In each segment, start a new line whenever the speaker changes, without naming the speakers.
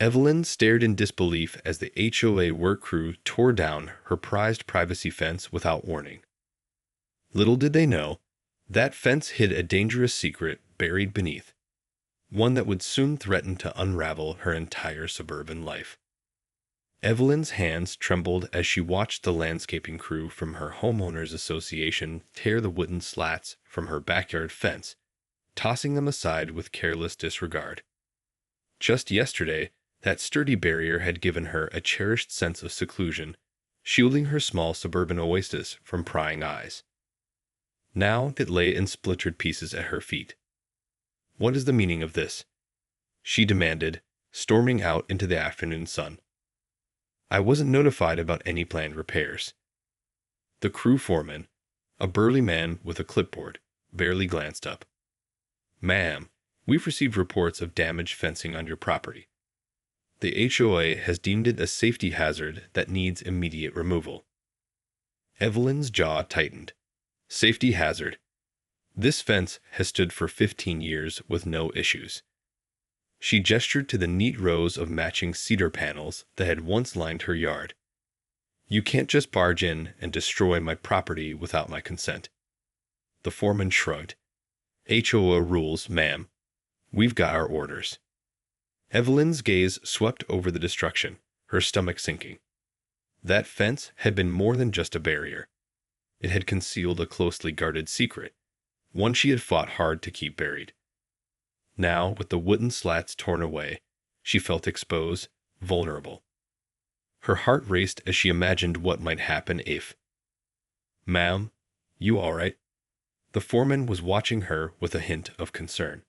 Evelyn stared in disbelief as the HOA work crew tore down her prized privacy fence without warning. Little did they know, that fence hid a dangerous secret buried beneath, one that would soon threaten to unravel her entire suburban life. Evelyn's hands trembled as she watched the landscaping crew from her homeowners association tear the wooden slats from her backyard fence, tossing them aside with careless disregard. Just yesterday, that sturdy barrier had given her a cherished sense of seclusion, shielding her small suburban oasis from prying eyes. Now it lay in splintered pieces at her feet. "What is the meaning of this?" she demanded, storming out into the afternoon sun. "I wasn't notified about any planned repairs." The crew foreman, a burly man with a clipboard, barely glanced up. "Ma'am, we've received reports of damaged fencing on your property. The HOA has deemed it a safety hazard that needs immediate removal." Evelyn's jaw tightened. Safety hazard. This fence has stood for 15 years with no issues. She gestured to the neat rows of matching cedar panels that had once lined her yard. "You can't just barge in and destroy my property without my consent." The foreman shrugged. "HOA rules, ma'am. We've got our orders." Evelyn's gaze swept over the destruction, her stomach sinking. That fence had been more than just a barrier. It had concealed a closely guarded secret, one she had fought hard to keep buried. Now, with the wooden slats torn away, she felt exposed, vulnerable. Her heart raced as she imagined what might happen if... "Ma'am, you all right?" The foreman was watching her with a hint of concern.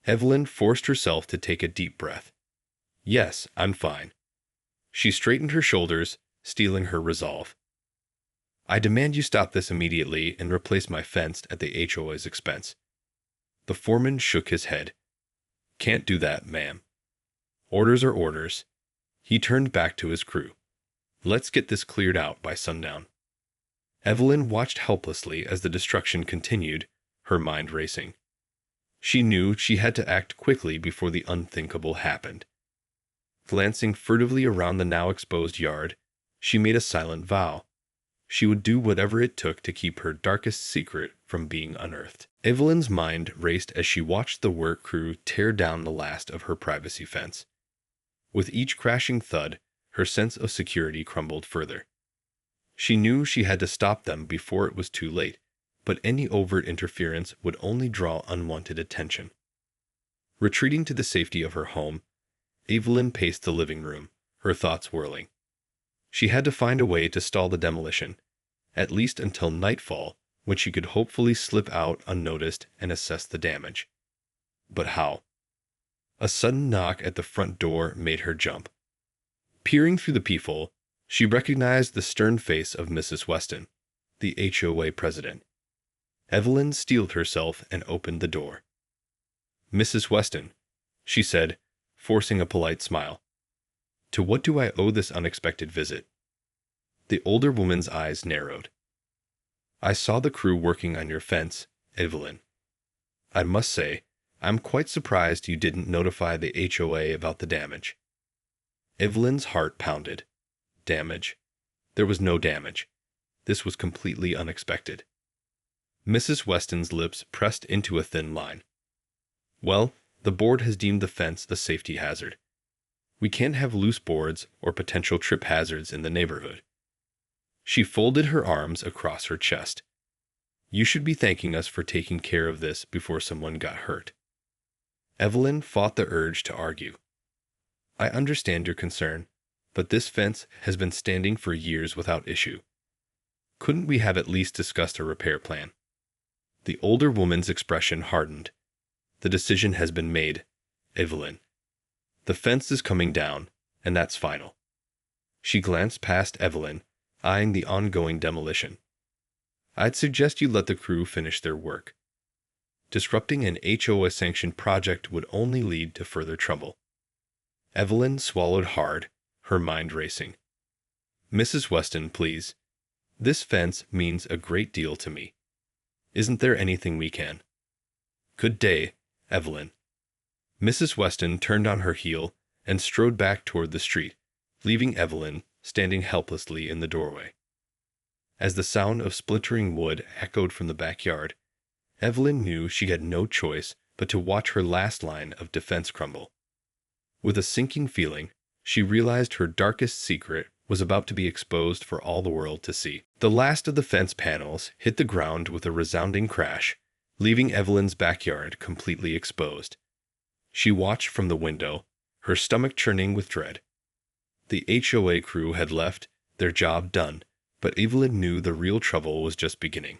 Evelyn forced herself to take a deep breath. "Yes, I'm fine." She straightened her shoulders, steeling her resolve. "I demand you stop this immediately and replace my fence at the HOA's expense." The foreman shook his head. "Can't do that, ma'am. Orders are orders." He turned back to his crew. "Let's get this cleared out by sundown." Evelyn watched helplessly as the destruction continued, her mind racing. She knew she had to act quickly before the unthinkable happened. Glancing furtively around the now exposed yard, she made a silent vow. She would do whatever it took to keep her darkest secret from being unearthed. Evelyn's mind raced as she watched the work crew tear down the last of her privacy fence. With each crashing thud, her sense of security crumbled further. She knew she had to stop them before it was too late, but any overt interference would only draw unwanted attention. Retreating to the safety of her home, Evelyn paced the living room, her thoughts whirling. She had to find a way to stall the demolition, at least until nightfall, when she could hopefully slip out unnoticed and assess the damage. But how? A sudden knock at the front door made her jump. Peering through the peephole, she recognized the stern face of Mrs. Weston, the HOA president. Evelyn steeled herself and opened the door. "Mrs. Weston," she said, forcing a polite smile. "To what do I owe this unexpected visit?" The older woman's eyes narrowed. "I saw the crew working on your fence, Evelyn. I must say, I'm quite surprised you didn't notify the HOA about the damage." Evelyn's heart pounded. Damage? There was no damage. This was completely unexpected. Mrs. Weston's lips pressed into a thin line. "Well, the board has deemed the fence a safety hazard. We can't have loose boards or potential trip hazards in the neighborhood." She folded her arms across her chest. "You should be thanking us for taking care of this before someone got hurt." Evelyn fought the urge to argue. "I understand your concern, but this fence has been standing for years without issue. Couldn't we have at least discussed a repair plan?" The older woman's expression hardened. "The decision has been made, Evelyn. The fence is coming down, and that's final." She glanced past Evelyn, eyeing the ongoing demolition. "I'd suggest you let the crew finish their work. Disrupting an HOA-sanctioned project would only lead to further trouble." Evelyn swallowed hard, her mind racing. "Mrs. Weston, please. This fence means a great deal to me. Isn't there anything we can—" "Good day, Evelyn." Mrs. Weston turned on her heel and strode back toward the street, leaving Evelyn standing helplessly in the doorway. As the sound of splintering wood echoed from the backyard, Evelyn knew she had no choice but to watch her last line of defense crumble. With a sinking feeling, she realized her darkest secret was about to be exposed for all the world to see. The last of the fence panels hit the ground with a resounding crash, leaving Evelyn's backyard completely exposed. She watched from the window, her stomach churning with dread. The HOA crew had left, their job done, but Evelyn knew the real trouble was just beginning.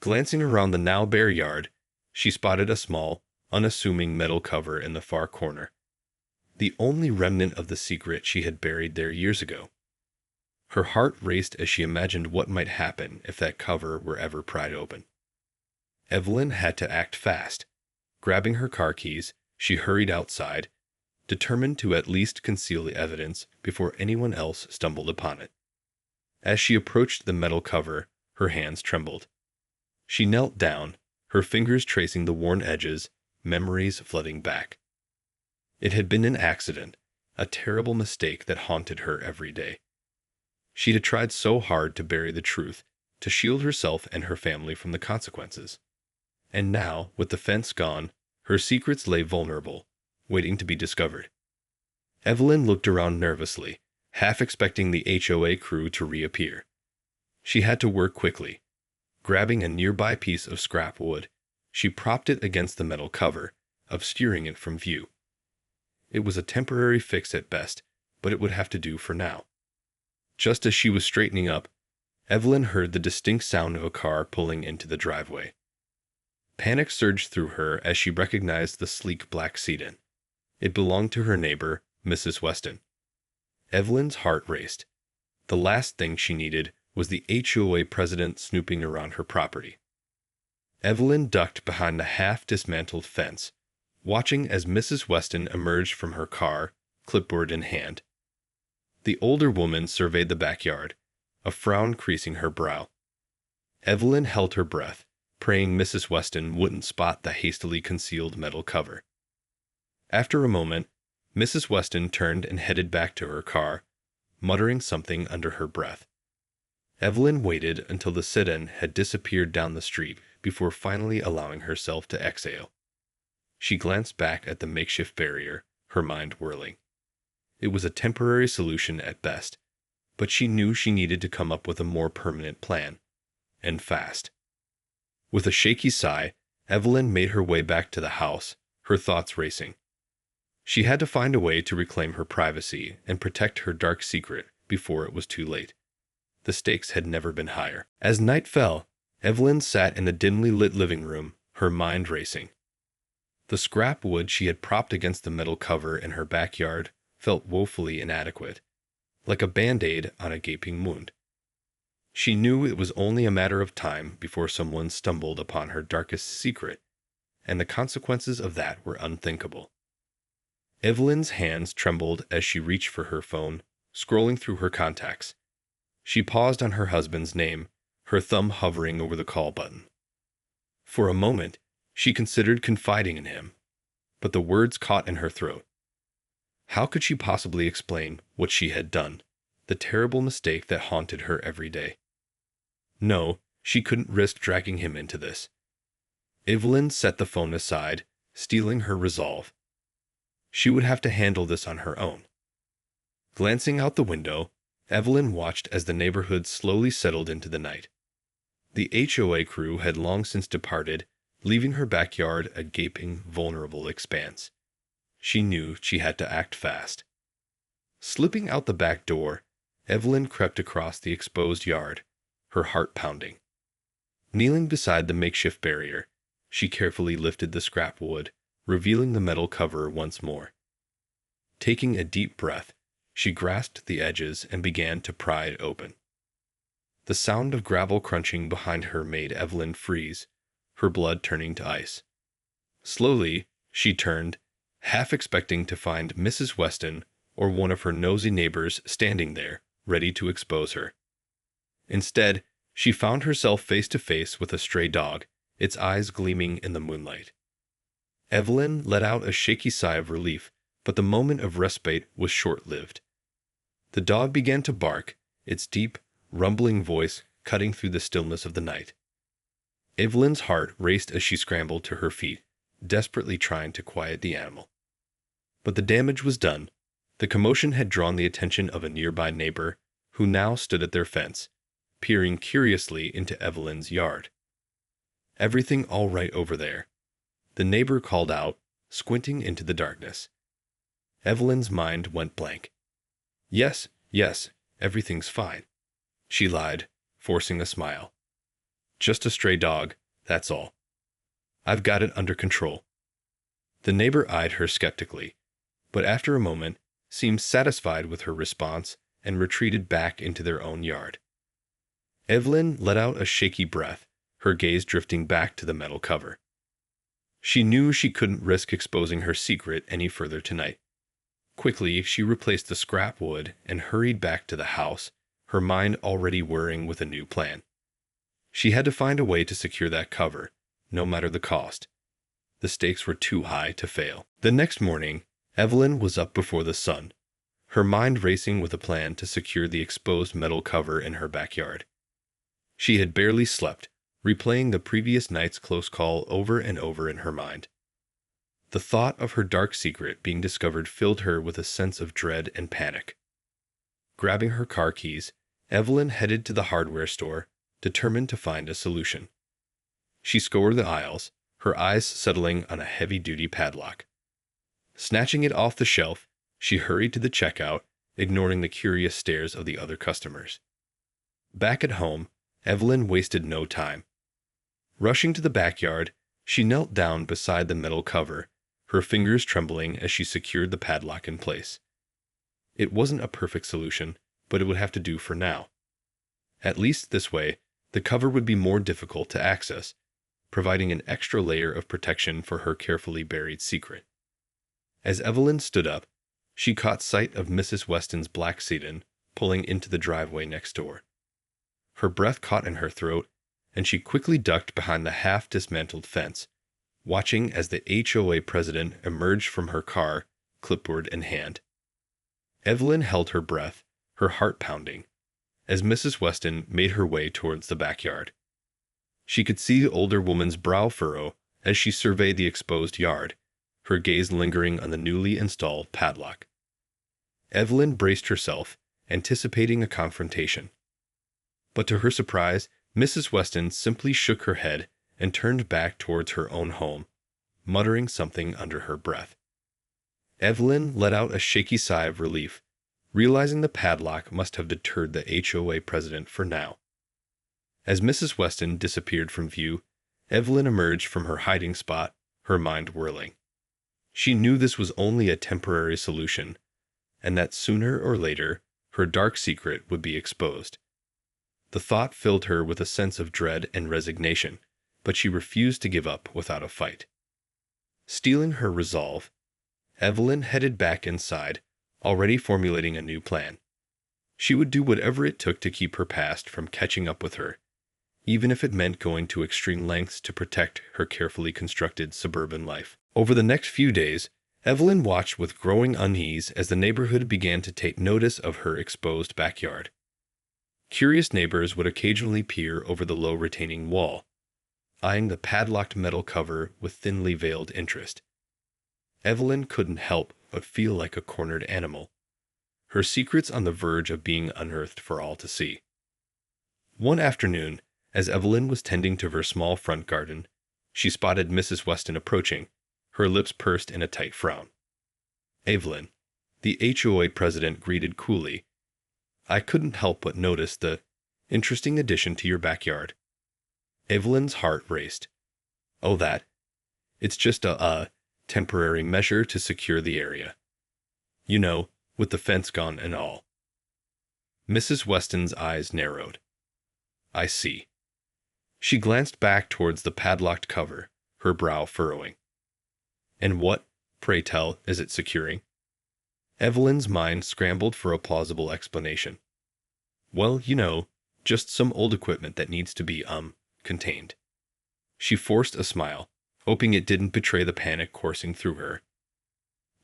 Glancing around the now bare yard, she spotted a small, unassuming metal cover in the far corner, the only remnant of the secret she had buried there years ago. Her heart raced as she imagined what might happen if that cover were ever pried open. Evelyn had to act fast. Grabbing her car keys, she hurried outside, determined to at least conceal the evidence before anyone else stumbled upon it. As she approached the metal cover, her hands trembled. She knelt down, her fingers tracing the worn edges, memories flooding back. It had been an accident, a terrible mistake that haunted her every day. She had tried so hard to bury the truth, to shield herself and her family from the consequences. And now, with the fence gone, her secrets lay vulnerable, waiting to be discovered. Evelyn looked around nervously, half expecting the HOA crew to reappear. She had to work quickly. Grabbing a nearby piece of scrap wood, she propped it against the metal cover, obscuring it from view. It was a temporary fix at best, but it would have to do for now. Just as she was straightening up, Evelyn heard the distinct sound of a car pulling into the driveway. Panic surged through her as she recognized the sleek black sedan. It belonged to her neighbor, Mrs. Weston. Evelyn's heart raced. The last thing she needed was the HOA president snooping around her property. Evelyn ducked behind the half-dismantled fence, watching as Mrs. Weston emerged from her car, clipboard in hand. The older woman surveyed the backyard, a frown creasing her brow. Evelyn held her breath, praying Mrs. Weston wouldn't spot the hastily concealed metal cover. After a moment, Mrs. Weston turned and headed back to her car, muttering something under her breath. Evelyn waited until the sedan had disappeared down the street before finally allowing herself to exhale. She glanced back at the makeshift barrier, her mind whirling. It was a temporary solution at best, but she knew she needed to come up with a more permanent plan, and fast. With a shaky sigh, Evelyn made her way back to the house, her thoughts racing. She had to find a way to reclaim her privacy and protect her dark secret before it was too late. The stakes had never been higher. As night fell, Evelyn sat in the dimly lit living room, her mind racing. The scrap wood she had propped against the metal cover in her backyard felt woefully inadequate, like a band-aid on a gaping wound. She knew it was only a matter of time before someone stumbled upon her darkest secret, and the consequences of that were unthinkable. Evelyn's hands trembled as she reached for her phone, scrolling through her contacts. She paused on her husband's name, her thumb hovering over the call button. For a moment, she considered confiding in him, but the words caught in her throat. How could she possibly explain what she had done, the terrible mistake that haunted her every day? No, she couldn't risk dragging him into this. Evelyn set the phone aside, steeling her resolve. She would have to handle this on her own. Glancing out the window, Evelyn watched as the neighborhood slowly settled into the night. The HOA crew had long since departed, leaving her backyard a gaping, vulnerable expanse. She knew she had to act fast. Slipping out the back door, Evelyn crept across the exposed yard, her heart pounding. Kneeling beside the makeshift barrier, she carefully lifted the scrap wood, revealing the metal cover once more. Taking a deep breath, she grasped the edges and began to pry it open. The sound of gravel crunching behind her made Evelyn freeze, her blood turning to ice. Slowly, she turned, half expecting to find Mrs. Weston or one of her nosy neighbors standing there, ready to expose her. Instead, she found herself face to face with a stray dog, its eyes gleaming in the moonlight. Evelyn let out a shaky sigh of relief, But the moment of respite was short-lived. The dog began to bark, its deep, rumbling voice cutting through the stillness of the night. Evelyn's heart raced as she scrambled to her feet, desperately trying to quiet the animal. But the damage was done. The commotion had drawn the attention of a nearby neighbor, who now stood at their fence, peering curiously into Evelyn's yard. "Everything all right over there?" the neighbor called out, squinting into the darkness. Evelyn's mind went blank. Yes, everything's fine," she lied, forcing a smile. "Just a stray dog, that's all. I've got it under control." The neighbor eyed her skeptically, but after a moment seemed satisfied with her response and retreated back into their own yard. Evelyn let out a shaky breath, her gaze drifting back to the metal cover. She knew she couldn't risk exposing her secret any further tonight. Quickly, she replaced the scrap wood and hurried back to the house, her mind already whirring with a new plan. She had to find a way to secure that cover, no matter the cost. The stakes were too high to fail. The next morning, Evelyn was up before the sun, her mind racing with a plan to secure the exposed metal cover in her backyard. She had barely slept, replaying the previous night's close call over and over in her mind. The thought of her dark secret being discovered filled her with a sense of dread and panic. Grabbing her car keys, Evelyn headed to the hardware store, determined to find a solution. She scoured the aisles, her eyes settling on a heavy-duty padlock. Snatching it off the shelf, she hurried to the checkout, ignoring the curious stares of the other customers. Back at home, Evelyn wasted no time. Rushing to the backyard, she knelt down beside the metal cover, her fingers trembling as she secured the padlock in place. It wasn't a perfect solution, but it would have to do for now. At least this way, the cover would be more difficult to access, providing an extra layer of protection for her carefully buried secret. As Evelyn stood up, she caught sight of Mrs. Weston's black sedan pulling into the driveway next door. Her breath caught in her throat, and she quickly ducked behind the half-dismantled fence, watching as the HOA president emerged from her car, clipboard in hand. Evelyn held her breath, her heart pounding, as Mrs. Weston made her way towards the backyard. She could see the older woman's brow furrow as she surveyed the exposed yard, her gaze lingering on the newly installed padlock. Evelyn braced herself, anticipating a confrontation. But to her surprise, Mrs. Weston simply shook her head and turned back towards her own home, muttering something under her breath. Evelyn let out a shaky sigh of relief, realizing the padlock must have deterred the HOA president for now. As Mrs. Weston disappeared from view, Evelyn emerged from her hiding spot, her mind whirling. She knew this was only a temporary solution, and that sooner or later her dark secret would be exposed. The thought filled her with a sense of dread and resignation, but she refused to give up without a fight. Steeling her resolve, Evelyn headed back inside, already formulating a new plan. She would do whatever it took to keep her past from catching up with her, even if it meant going to extreme lengths to protect her carefully constructed suburban life. Over the next few days, Evelyn watched with growing unease as the neighborhood began to take notice of her exposed backyard. Curious neighbors would occasionally peer over the low retaining wall, eyeing the padlocked metal cover with thinly veiled interest. Evelyn couldn't help but feel like a cornered animal, her secrets on the verge of being unearthed for all to see. One afternoon, as Evelyn was tending to her small front garden, she spotted Mrs. Weston approaching, her lips pursed in a tight frown. "Evelyn," the HOA president greeted coolly, "I couldn't help but notice the interesting addition to your backyard." Evelyn's heart raced. "Oh, that? It's just a temporary measure to secure the area. You know, with the fence gone and all." Mrs. Weston's eyes narrowed. "I see." She glanced back towards the padlocked cover, her brow furrowing. "And what, pray tell, is it securing?" Evelyn's mind scrambled for a plausible explanation. "Well, you know, just some old equipment that needs to be, contained." She forced a smile, hoping it didn't betray the panic coursing through her.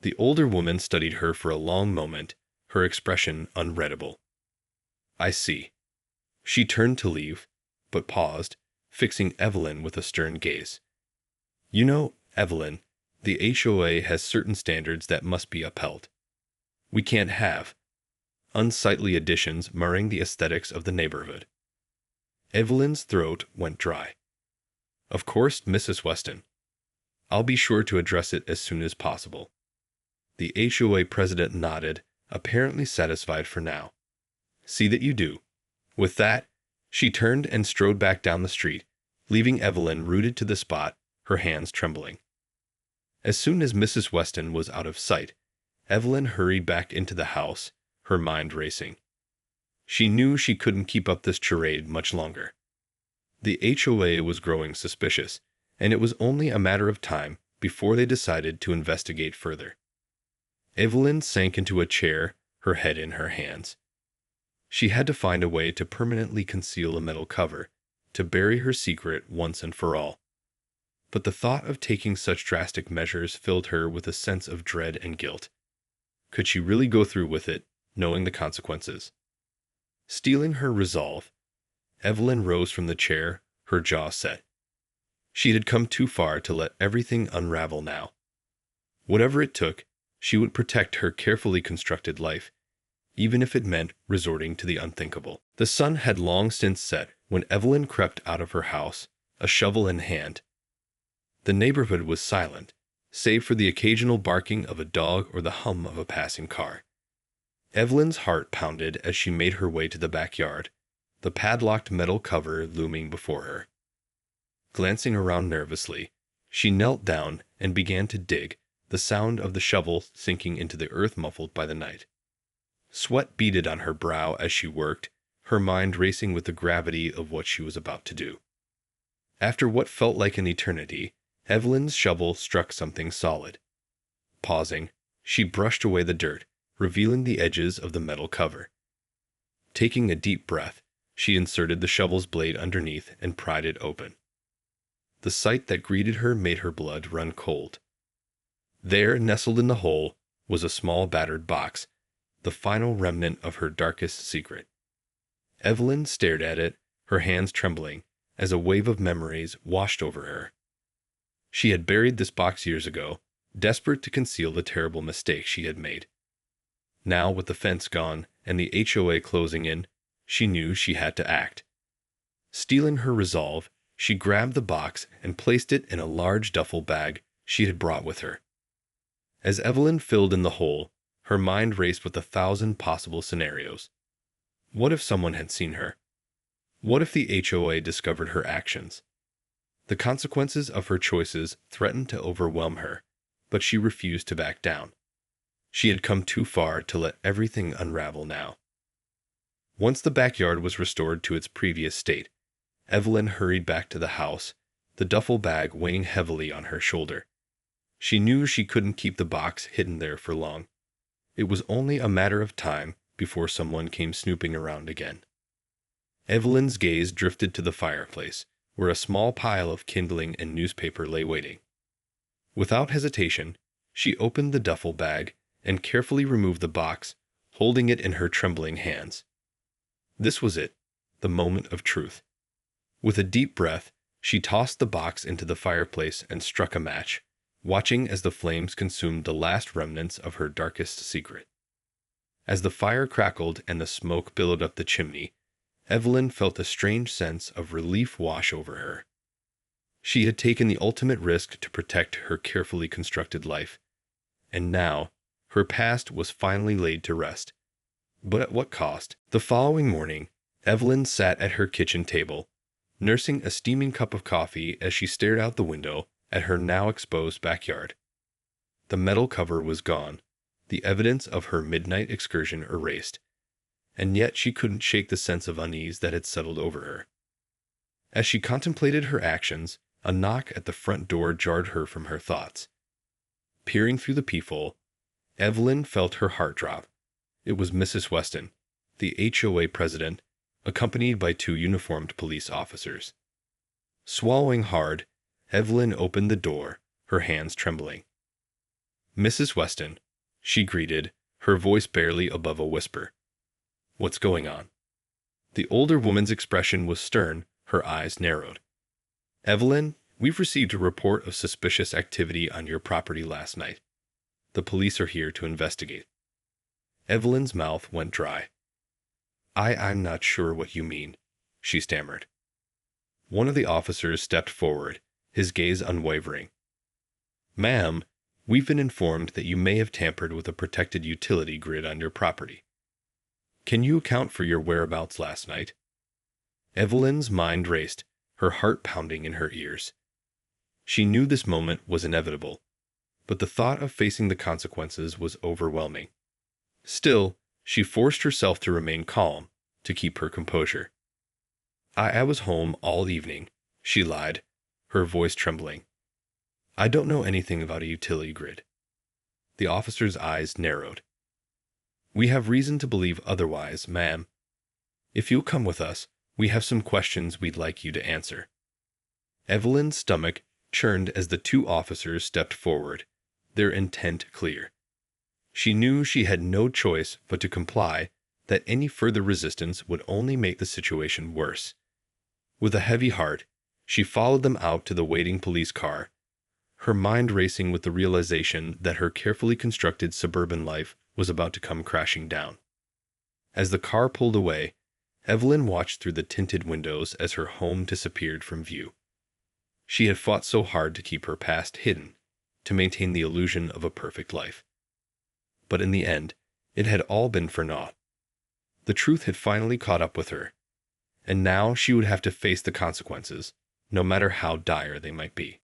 The older woman studied her for a long moment, her expression unreadable. I see. She turned to leave, but paused, fixing Evelyn with a stern gaze. You know, Evelyn, the HOA has certain standards that must be upheld. We can't have unsightly additions marring the aesthetics of the neighborhood. Evelyn's throat went dry. Of course, Mrs. Weston. I'll be sure to address it as soon as possible. The HOA president nodded, apparently satisfied for now. See that you do. With that, she turned and strode back down the street, leaving Evelyn rooted to the spot, her hands trembling. As soon as Mrs. Weston was out of sight, Evelyn hurried back into the house, her mind racing. She knew she couldn't keep up this charade much longer. The HOA was growing suspicious, and it was only a matter of time before they decided to investigate further. Evelyn sank into a chair, her head in her hands. She had to find a way to permanently conceal a metal cover, to bury her secret once and for all. But the thought of taking such drastic measures filled her with a sense of dread and guilt. Could she really go through with it, knowing the consequences? Steeling her resolve, Evelyn rose from the chair, her jaw set. She had come too far to let everything unravel now. Whatever it took, she would protect her carefully constructed life, even if it meant resorting to the unthinkable. The sun had long since set when Evelyn crept out of her house, a shovel in hand. The neighborhood was silent, save for the occasional barking of a dog or the hum of a passing car. Evelyn's heart pounded as she made her way to the backyard, the padlocked metal cover looming before her. Glancing around nervously, she knelt down and began to dig, the sound of the shovel sinking into the earth muffled by the night. Sweat beaded on her brow as she worked, her mind racing with the gravity of what she was about to do. After what felt like an eternity, Evelyn's shovel struck something solid. Pausing, she brushed away the dirt, revealing the edges of the metal cover. Taking a deep breath, she inserted the shovel's blade underneath and pried it open. The sight that greeted her made her blood run cold. There, nestled in the hole, was a small battered box, the final remnant of her darkest secret. Evelyn stared at it, her hands trembling, as a wave of memories washed over her. She had buried this box years ago, desperate to conceal the terrible mistake she had made. Now, with the fence gone and the HOA closing in, she knew she had to act. Steeling her resolve, she grabbed the box and placed it in a large duffel bag she had brought with her. As Evelyn filled in the hole, her mind raced with 1,000 possible scenarios. What if someone had seen her? What if the HOA discovered her actions? The consequences of her choices threatened to overwhelm her, but she refused to back down. She had come too far to let everything unravel now. Once the backyard was restored to its previous state, Evelyn hurried back to the house, the duffel bag weighing heavily on her shoulder. She knew she couldn't keep the box hidden there for long. It was only a matter of time before someone came snooping around again. Evelyn's gaze drifted to the fireplace, where a small pile of kindling and newspaper lay waiting. Without hesitation, she opened the duffel bag and carefully removed the box, holding it in her trembling hands. This was it, the moment of truth. With a deep breath, she tossed the box into the fireplace and struck a match, watching as the flames consumed the last remnants of her darkest secret. As the fire crackled and the smoke billowed up the chimney, Evelyn felt a strange sense of relief wash over her. She had taken the ultimate risk to protect her carefully constructed life, and now her past was finally laid to rest. But at what cost? The following morning, Evelyn sat at her kitchen table, nursing a steaming cup of coffee as she stared out the window at her now exposed backyard. The metal cover was gone, the evidence of her midnight excursion erased, and yet she couldn't shake the sense of unease that had settled over her. As she contemplated her actions, a knock at the front door jarred her from her thoughts. Peering through the peephole, Evelyn felt her heart drop. It was Mrs. Weston, the HOA president, accompanied by 2 uniformed police officers. Swallowing hard, Evelyn opened the door, her hands trembling. "Mrs. Weston," she greeted, her voice barely above a whisper. "What's going on?" The older woman's expression was stern, her eyes narrowed. "Evelyn, we've received a report of suspicious activity on your property last night. The police are here to investigate." Evelyn's mouth went dry. I'm not sure what you mean," she stammered. One of the officers stepped forward, his gaze unwavering. "Ma'am, we've been informed that you may have tampered with a protected utility grid on your property. Can you account for your whereabouts last night?" Evelyn's mind raced, her heart pounding in her ears. She knew this moment was inevitable, but the thought of facing the consequences was overwhelming. Still, she forced herself to remain calm, to keep her composure. I was home all evening," she lied, her voice trembling. "I don't know anything about a utility grid." The officer's eyes narrowed. "We have reason to believe otherwise, ma'am. If you'll come with us, we have some questions we'd like you to answer." Evelyn's stomach churned as the two officers stepped forward, their intent clear. She knew she had no choice but to comply, that any further resistance would only make the situation worse. With a heavy heart, she followed them out to the waiting police car, her mind racing with the realization that her carefully constructed suburban life was about to come crashing down. As the car pulled away, Evelyn watched through the tinted windows as her home disappeared from view. She had fought so hard to keep her past hidden, to maintain the illusion of a perfect life. But in the end, it had all been for naught. The truth had finally caught up with her, and now she would have to face the consequences, no matter how dire they might be.